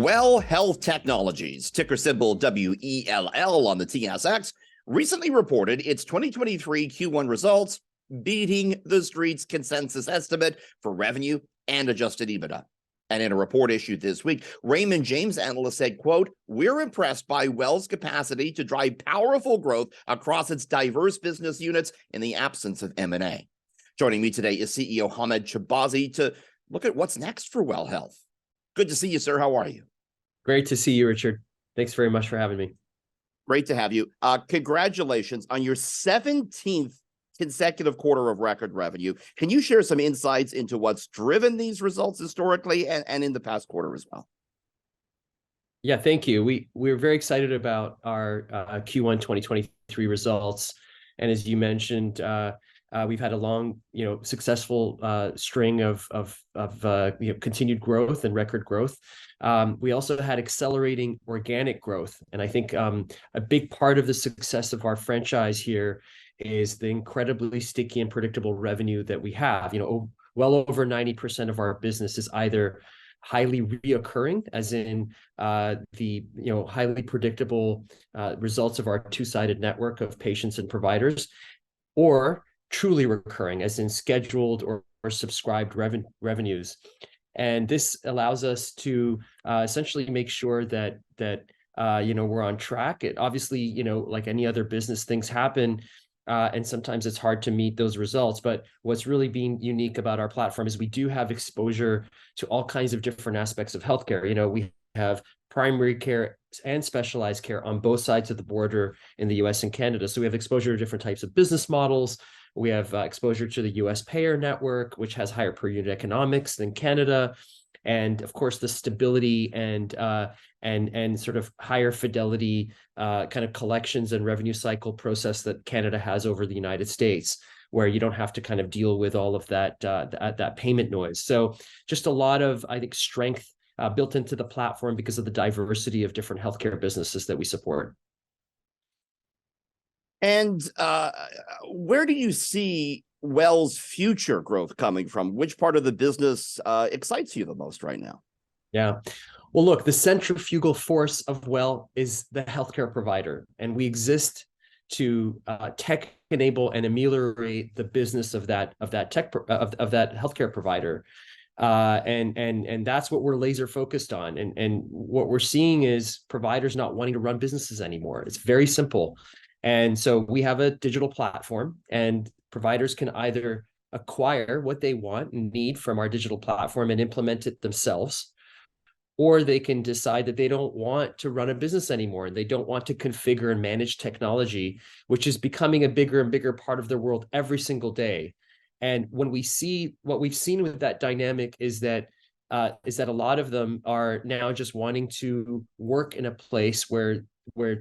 Well Health Technologies, ticker symbol WELL on the TSX, recently reported its 2023 Q1 results, beating the street's consensus estimate for revenue and adjusted EBITDA. And in a report issued this week, Raymond James analyst said, quote, "We're impressed by Well's capacity to drive powerful growth across its diverse business units in the absence of M&A. Joining me today is CEO Shahbazi to look at what's next for Well Health. Good to see you, sir. How are you? Great to see you, Richard. Thanks very much for having me. Great to have you. Congratulations on your 17th consecutive quarter of record revenue. Can you share some insights into what's driven these results historically and in the past quarter as well? Yeah, thank you. We're very excited about our Q1 2023 results. And as you mentioned, we've had a long, successful string of continued growth and record growth. We also had accelerating organic growth. And I think a big part of the success of our franchise here is the incredibly sticky and predictable revenue that we have. Well over 90% of our business is either highly reoccurring, as in the highly predictable results of our two-sided network of patients and providers, or truly recurring, as in scheduled or subscribed revenues. And this allows us to essentially make sure that we're on track. It obviously, like any other business, things happen, and sometimes it's hard to meet those results. But what's really been unique about our platform is we do have exposure to all kinds of different aspects of healthcare. We have primary care and specialized care on both sides of the border in the US and Canada. So we have exposure to different types of business models. We have exposure to the US payer network, which has higher per unit economics than Canada. And of course, the stability and sort of higher fidelity kind of collections and revenue cycle process that Canada has over the United States, where you don't have to kind of deal with all of that payment noise. So just a lot of, I think, strength built into the platform because of the diversity of different healthcare businesses that we support. And where do you see Well's future growth coming from? Which part of the business excites you the most right now? Yeah. Well, look, the centrifugal force of Well is the healthcare provider, and we exist to tech enable and ameliorate the business of that healthcare provider. And that's what we're laser focused on. And what we're seeing is providers not wanting to run businesses anymore. It's very simple. And so we have a digital platform, and providers can either acquire what they want and need from our digital platform and implement it themselves, or they can decide that they don't want to run a business anymore and they don't want to configure and manage technology, which is becoming a bigger and bigger part of their world every single day. And when we see what we've seen with that dynamic is that a lot of them are now just wanting to work in a place where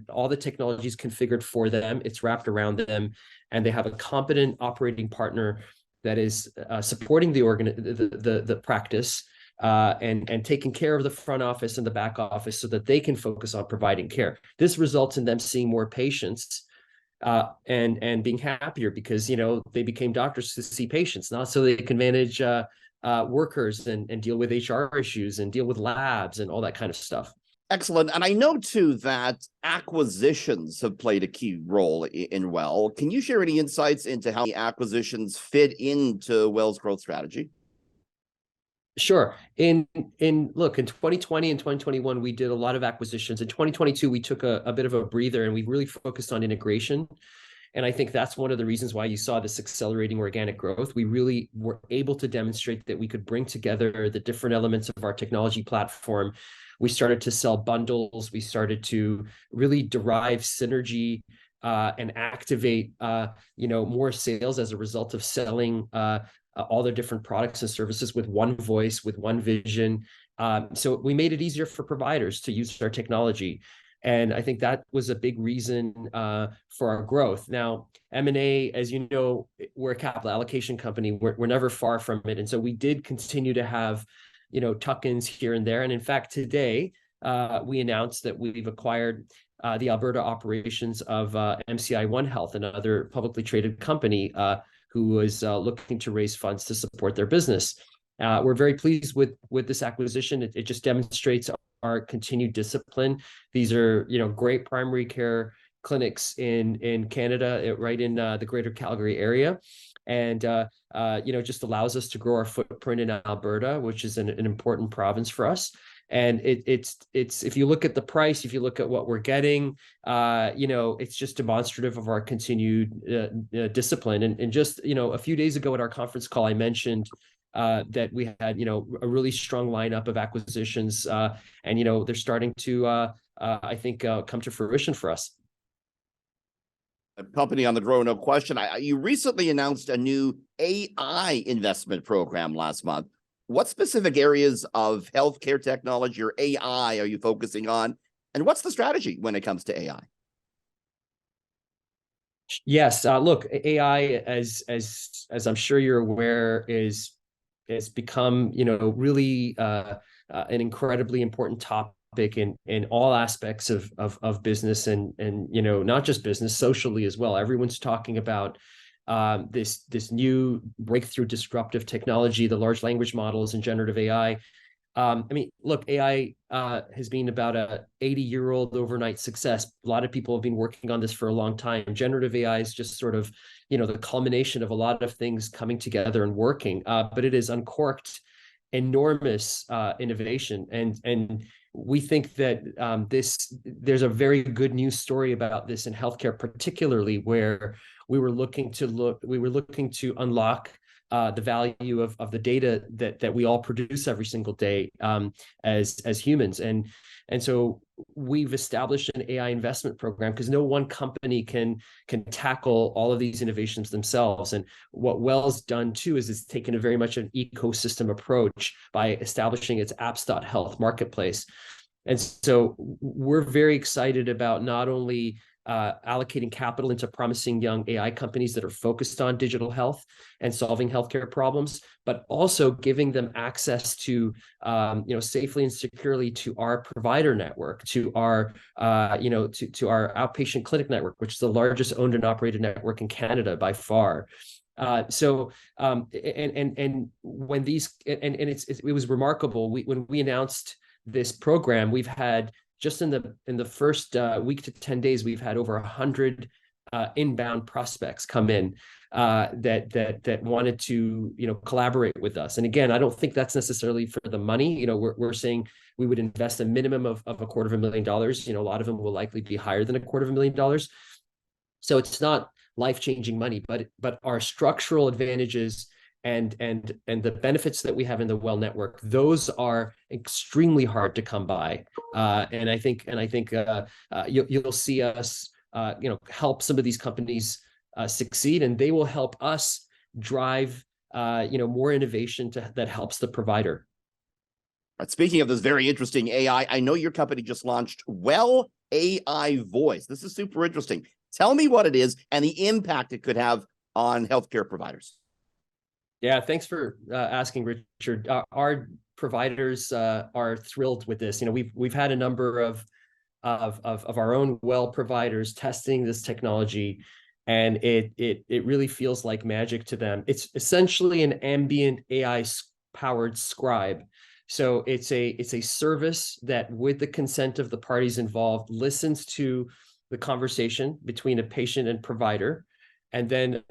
all the technology is configured for them, it's wrapped around them, and they have a competent operating partner that is supporting the practice and taking care of the front office and the back office so that they can focus on providing care. This results in them seeing more patients and being happier because they became doctors to see patients, not so they can manage workers and deal with HR issues and deal with labs and all that kind of stuff. Excellent. And I know, too, that acquisitions have played a key role in Well. Can you share any insights into how the acquisitions fit into Well's growth strategy? Sure. In 2020 and 2021, we did a lot of acquisitions. In 2022, we took a bit of a breather and we really focused on integration. And I think that's one of the reasons why you saw this accelerating organic growth. We really were able to demonstrate that we could bring together the different elements of our technology platform. We started to sell bundles. We started to really derive synergy and activate, more sales as a result of selling all the different products and services with one voice, with one vision. So we made it easier for providers to use our technology. And I think that was a big reason for our growth. Now, M&A, as you know, we're a capital allocation company. We're never far from it. And so we did continue to have tuck-ins here and there. And in fact, today, we announced that we've acquired the Alberta operations of MCI One Health, another publicly traded company who was looking to raise funds to support their business. We're very pleased with this acquisition. It just demonstrates our continued discipline. These are, great primary care clinics in Canada, right in the Greater Calgary area. And, just allows us to grow our footprint in Alberta, which is an important province for us. And it's if you look at the price, if you look at what we're getting, it's just demonstrative of our continued discipline. And just, a few days ago at our conference call, I mentioned that we had, a really strong lineup of acquisitions, and, they're starting to, I think, come to fruition for us. A company on the grow, no question. You recently announced a new AI investment program last month. What specific areas of healthcare technology or AI are you focusing on? And what's the strategy when it comes to AI? Yes, look, AI, as I'm sure you're aware, has become, really an incredibly important topic in all aspects of business, and not just business, socially as well. Everyone's talking about this new breakthrough disruptive technology, the large language models and generative AI. Look, AI has been about a 80-year-old overnight success. A lot of people have been working on this for a long time. Generative AI is just sort of, the culmination of a lot of things coming together and working. But it has uncorked enormous innovation, and we think that there's a very good news story about this in healthcare, particularly where we were looking to unlock the value of the data that we all produce every single day as humans. And so we've established an AI investment program because no one company can tackle all of these innovations themselves. And what Well's done too is it's taken a very much an ecosystem approach by establishing its apps.health marketplace. And so we're very excited about not only allocating capital into promising young AI companies that are focused on digital health and solving healthcare problems, but also giving them access to, safely and securely to our provider network, to our, to our outpatient clinic network, which is the largest owned and operated network in Canada by far. So when these, it was remarkable. When we announced this program, we've had just in the first week to 10 days, we've had over 100 inbound prospects come in that wanted to collaborate with us. And again, I don't think that's necessarily for the money. We're saying we would invest a minimum of $250,000. A lot of them will likely be higher than $250,000. So it's not life-changing money, but our structural advantages and the benefits that we have in the Well network, those are extremely hard to come by. And I think you'll see us help some of these companies succeed, and they will help us drive more innovation that helps the provider. Right, speaking of this very interesting AI, I know your company just launched Well AI Voice. This is super interesting. Tell me what it is and the impact it could have on healthcare providers. Yeah, thanks for asking, Richard. Our providers are thrilled with this. We've had a number of our own Well providers testing this technology, and it really feels like magic to them. It's essentially an ambient AI powered scribe. So it's a service that, with the consent of the parties involved, listens to the conversation between a patient and provider, and then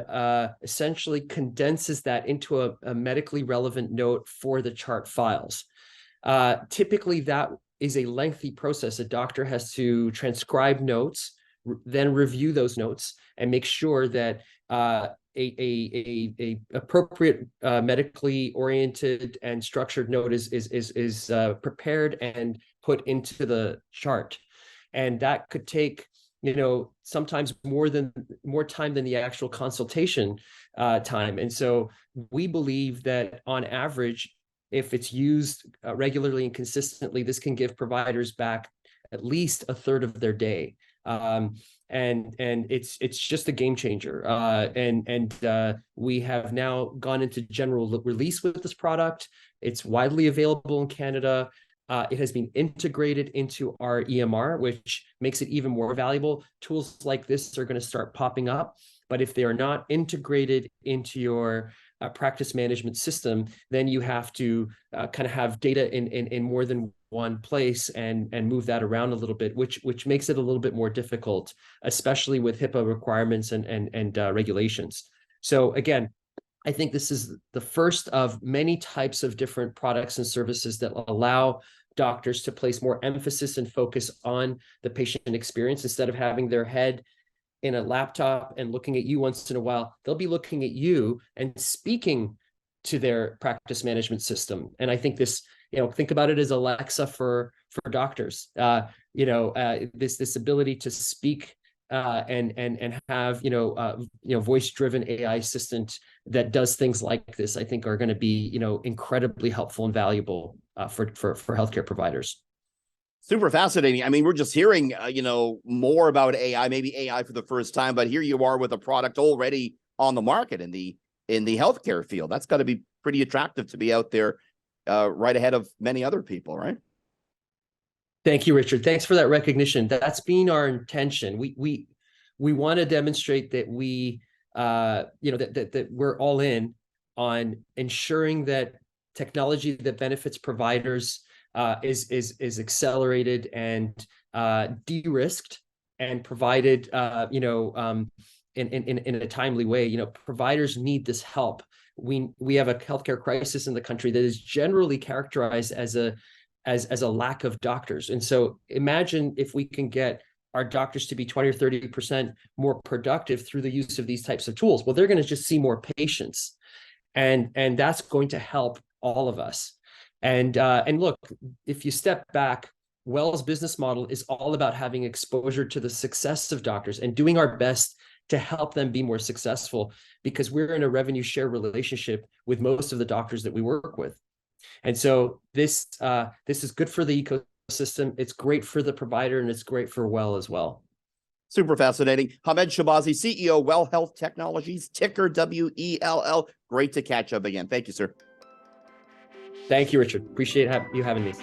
essentially condenses that into a medically relevant note for the chart files. Typically, that is a lengthy process. A doctor has to transcribe notes, then review those notes, and make sure that a appropriate medically oriented and structured note is prepared and put into the chart. And that could take sometimes more time than the actual consultation time. And so we believe that on average, if it's used regularly and consistently, this can give providers back at least a third of their day. And it's just a game changer. And we have now gone into general release with this product. It's widely available in Canada. It has been integrated into our EMR, which makes it even more valuable. Tools like this are going to start popping up, but if they are not integrated into your practice management system, then you have to kind of have data in more than one place and move that around a little bit, which makes it a little bit more difficult, especially with HIPAA requirements and regulations. So again, I think this is the first of many types of different products and services that allow doctors to place more emphasis and focus on the patient experience. Instead of having their head in a laptop and looking at you once in a while, they'll be looking at you and speaking to their practice management system. And I think this, think about it as Alexa for doctors. This ability to speak and have voice-driven AI assistant that does things like this, I think are going to be incredibly helpful and valuable for healthcare providers. Super fascinating. I mean, we're just hearing, more about AI, maybe AI for the first time, but here you are with a product already on the market in the healthcare field. That's got to be pretty attractive to be out there right ahead of many other people, right? Thank you, Richard. Thanks for that recognition. That's been our intention. We want to demonstrate that we, that we're all in on ensuring that technology that benefits providers is accelerated and de-risked and provided in a timely way. Providers need this help. We have a healthcare crisis in the country that is generally characterized as a lack of doctors. And so imagine if we can get our doctors to be 20 or 30% more productive through the use of these types of tools. Well, they're going to just see more patients, and that's going to help all of us. And look, if you step back, Well's business model is all about having exposure to the success of doctors and doing our best to help them be more successful, because we're in a revenue share relationship with most of the doctors that we work with. And so this is good for the ecosystem. It's great for the provider, and it's great for Well as well. Super fascinating. Hamed Shahbazi, CEO, Well Health Technologies, ticker WELL. Great to catch up again. Thank you, sir. Thank you, Richard. Appreciate you having me.